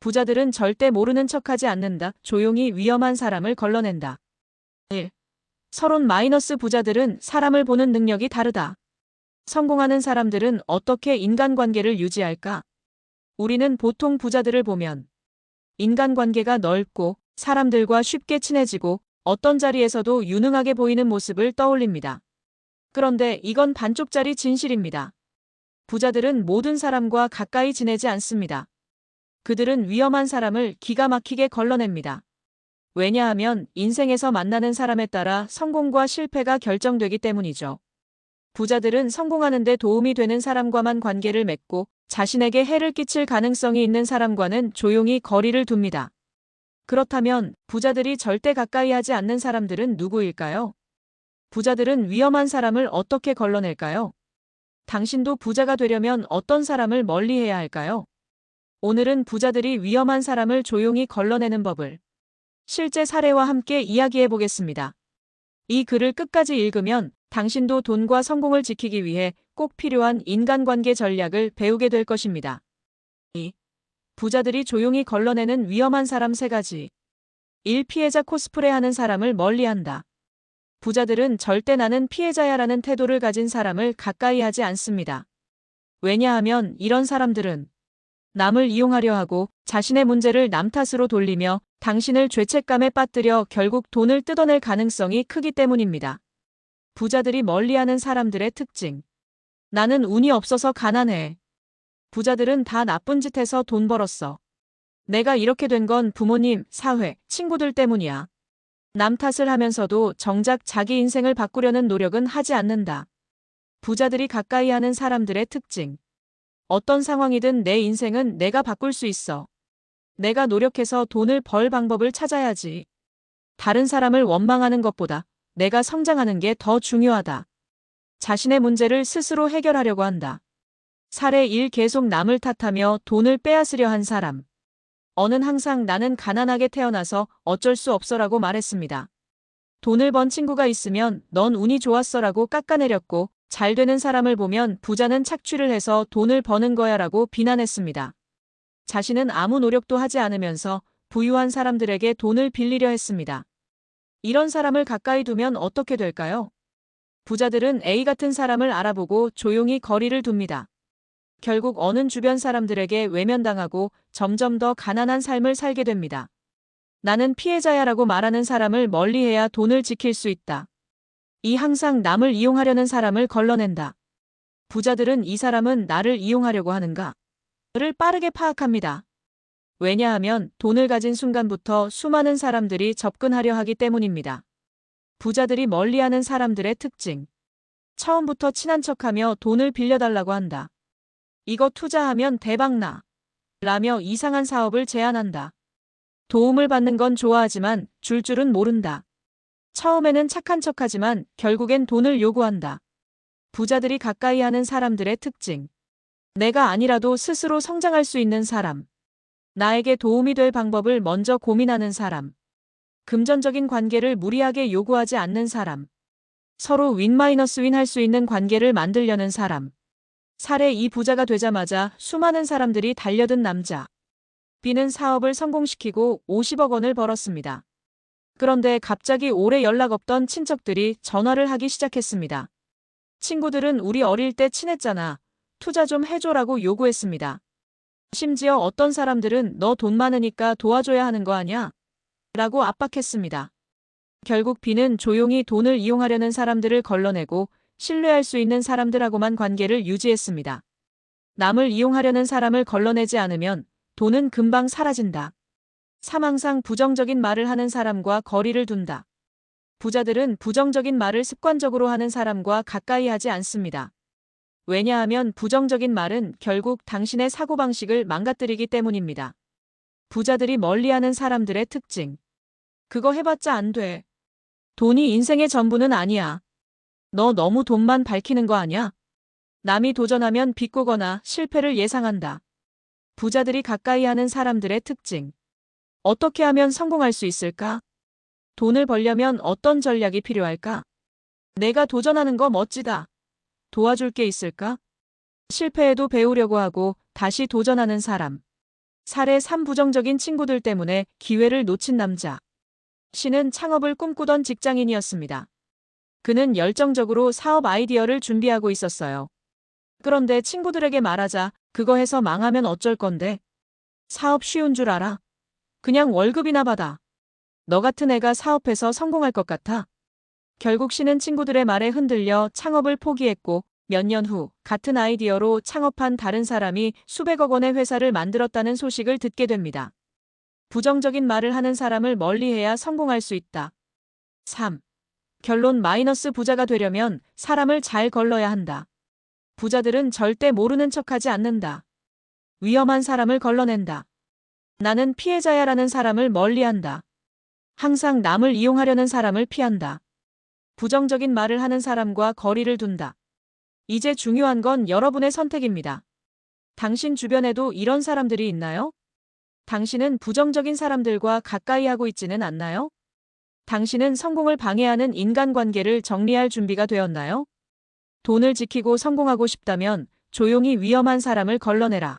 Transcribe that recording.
부자들은 절대 모르는 척하지 않는다. 조용히 위험한 사람을 걸러낸다. 1. 서론 마이너스 부자들은 사람을 보는 능력이 다르다. 성공하는 사람들은 어떻게 인간관계를 유지할까? 우리는 보통 부자들을 보면 인간관계가 넓고 사람들과 쉽게 친해지고 어떤 자리에서도 유능하게 보이는 모습을 떠올립니다. 그런데 이건 반쪽짜리 진실입니다. 부자들은 모든 사람과 가까이 지내지 않습니다. 그들은 위험한 사람을 기가 막히게 걸러냅니다. 왜냐하면 인생에서 만나는 사람에 따라 성공과 실패가 결정되기 때문이죠. 부자들은 성공하는 데 도움이 되는 사람과만 관계를 맺고 자신에게 해를 끼칠 가능성이 있는 사람과는 조용히 거리를 둡니다. 그렇다면 부자들이 절대 가까이 하지 않는 사람들은 누구일까요? 부자들은 위험한 사람을 어떻게 걸러낼까요? 당신도 부자가 되려면 어떤 사람을 멀리해야 할까요? 오늘은 부자들이 위험한 사람을 조용히 걸러내는 법을 실제 사례와 함께 이야기해 보겠습니다. 이 글을 끝까지 읽으면 당신도 돈과 성공을 지키기 위해 꼭 필요한 인간관계 전략을 배우게 될 것입니다. 2. 부자들이 조용히 걸러내는 위험한 사람 3가지. 1. 피해자 코스프레 하는 사람을 멀리한다. 부자들은 절대 나는 피해자야라는 태도를 가진 사람을 가까이 하지 않습니다. 왜냐하면 이런 사람들은 남을 이용하려 하고 자신의 문제를 남 탓으로 돌리며 당신을 죄책감에 빠뜨려 결국 돈을 뜯어낼 가능성이 크기 때문입니다. 부자들이 멀리하는 사람들의 특징. 나는 운이 없어서 가난해. 부자들은 다 나쁜 짓 해서 돈 벌었어. 내가 이렇게 된 건 부모님, 사회, 친구들 때문이야. 남 탓을 하면서도 정작 자기 인생을 바꾸려는 노력은 하지 않는다. 부자들이 가까이 하는 사람들의 특징. 어떤 상황이든 내 인생은 내가 바꿀 수 있어. 내가 노력해서 돈을 벌 방법을 찾아야지. 다른 사람을 원망하는 것보다 내가 성장하는 게 더 중요하다. 자신의 문제를 스스로 해결하려고 한다. 사례 1. 계속 남을 탓하며 돈을 빼앗으려 한 사람. 어는 항상 나는 가난하게 태어나서 어쩔 수 없어라고 말했습니다. 돈을 번 친구가 있으면 넌 운이 좋았어라고 깎아내렸고 잘 되는 사람을 보면 부자는 착취를 해서 돈을 버는 거야라고 비난했습니다. 자신은 아무 노력도 하지 않으면서 부유한 사람들에게 돈을 빌리려 했습니다. 이런 사람을 가까이 두면 어떻게 될까요? 부자들은 A 같은 사람을 알아보고 조용히 거리를 둡니다. 결국 어는 주변 사람들에게 외면당하고 점점 더 가난한 삶을 살게 됩니다. 나는 피해자야라고 말하는 사람을 멀리해야 돈을 지킬 수 있다. 이 항상 남을 이용하려는 사람을 걸러낸다. 부자들은 이 사람은 나를 이용하려고 하는가? 를 빠르게 파악합니다. 왜냐하면 돈을 가진 순간부터 수많은 사람들이 접근하려 하기 때문입니다. 부자들이 멀리하는 사람들의 특징. 처음부터 친한 척하며 돈을 빌려달라고 한다. 이거 투자하면 대박나. 라며 이상한 사업을 제안한다. 도움을 받는 건 좋아하지만 줄 줄은 모른다. 처음에는 착한 척하지만 결국엔 돈을 요구한다. 부자들이 가까이 하는 사람들의 특징. 내가 아니라도 스스로 성장할 수 있는 사람. 나에게 도움이 될 방법을 먼저 고민하는 사람. 금전적인 관계를 무리하게 요구하지 않는 사람. 서로 윈-윈 할 수 있는 관계를 만들려는 사람. 사례 2. 부자가 되자마자 수많은 사람들이 달려든 남자. B는 사업을 성공시키고 50억 원을 벌었습니다. 그런데 갑자기 오래 연락 없던 친척들이 전화를 하기 시작했습니다. 친구들은 우리 어릴 때 친했잖아. 투자 좀 해줘라고 요구했습니다. 심지어 어떤 사람들은 너 돈 많으니까 도와줘야 하는 거 아냐? 라고 압박했습니다. 결국 B는 조용히 돈을 이용하려는 사람들을 걸러내고 신뢰할 수 있는 사람들하고만 관계를 유지했습니다. 남을 이용하려는 사람을 걸러내지 않으면 돈은 금방 사라진다. 3. 항상 부정적인 말을 하는 사람과 거리를 둔다. 부자들은 부정적인 말을 습관적으로 하는 사람과 가까이 하지 않습니다. 왜냐하면 부정적인 말은 결국 당신의 사고방식을 망가뜨리기 때문입니다. 부자들이 멀리하는 사람들의 특징. 그거 해봤자 안 돼. 돈이 인생의 전부는 아니야. 너 너무 돈만 밝히는 거 아냐? 남이 도전하면 비꼬거나 실패를 예상한다. 부자들이 가까이 하는 사람들의 특징. 어떻게 하면 성공할 수 있을까? 돈을 벌려면 어떤 전략이 필요할까? 내가 도전하는 거 멋지다. 도와줄 게 있을까? 실패해도 배우려고 하고 다시 도전하는 사람. 사례 3. 부정적인 친구들 때문에 기회를 놓친 남자. 씨는 창업을 꿈꾸던 직장인이었습니다. 그는 열정적으로 사업 아이디어를 준비하고 있었어요. 그런데 친구들에게 말하자 그거 해서 망하면 어쩔 건데. 사업 쉬운 줄 알아. 그냥 월급이나 받아. 너 같은 애가 사업해서 성공할 것 같아. 결국 씨는 친구들의 말에 흔들려 창업을 포기했고 몇 년 후 같은 아이디어로 창업한 다른 사람이 수백억 원의 회사를 만들었다는 소식을 듣게 됩니다. 부정적인 말을 하는 사람을 멀리해야 성공할 수 있다. 3. 결론 부자가 되려면 사람을 잘 걸러야 한다. 부자들은 절대 모르는 척하지 않는다. 위험한 사람을 걸러낸다. 나는 피해자야라는 사람을 멀리한다. 항상 남을 이용하려는 사람을 피한다. 부정적인 말을 하는 사람과 거리를 둔다. 이제 중요한 건 여러분의 선택입니다. 당신 주변에도 이런 사람들이 있나요? 당신은 부정적인 사람들과 가까이 하고 있지는 않나요? 당신은 성공을 방해하는 인간관계를 정리할 준비가 되었나요? 돈을 지키고 성공하고 싶다면 조용히 위험한 사람을 걸러내라.